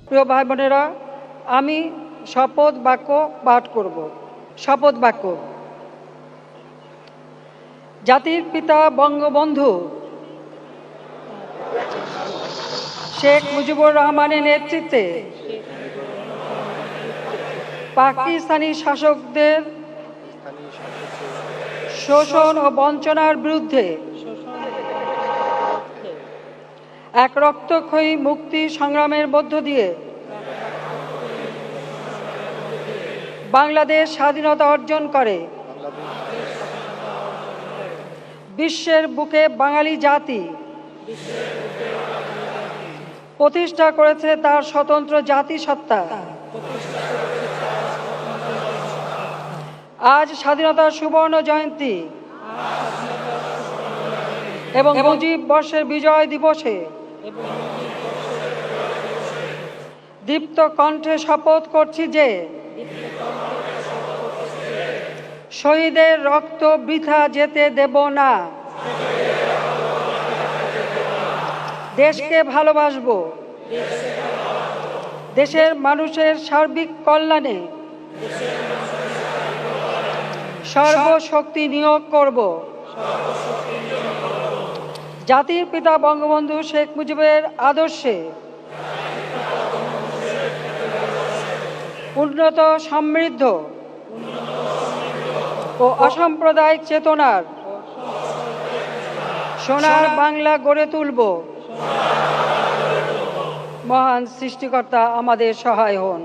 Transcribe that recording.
প্রিয় ভাই বোনেরা, আমি শপথ বাক্য পাঠ করব। শপথ বাক্য। জাতির পিতা বঙ্গবন্ধু শেখ মুজিবুর রহমানের নেতৃত্বে পাকিস্তানি শাসকদের শোষণ ও বঞ্চনার বিরুদ্ধে এক রক্তক্ষয়ী মুক্তি সংগ্রামের মধ্য দিয়ে বাংলাদেশ স্বাধীনতা অর্জন করে। বিশ্বের বুকে বাঙালি জাতি প্রতিষ্ঠা করেছে তার স্বতন্ত্র জাতিসত্তা। আজ স্বাধীনতার সুবর্ণ জয়ন্তী এবং মুজিব বর্ষের বিজয় দিবসে দীপ্ত কণ্ঠে শপথ করছি যে শহীদের রক্ত বৃথা যেতে দেব না। দেশকে ভালোবাসব, দেশের মানুষের সার্বিক কল্যাণে সর্বশক্তি নিয়োগ করব। জাতির পিতা বঙ্গবন্ধু শেখ মুজিবের আদর্শে উন্নত, সমৃদ্ধ ও অসাম্প্রদায়িক চেতনার সোনার বাংলা গড়ে তুলব। মহান সৃষ্টিকর্তা আমাদের সহায় হন।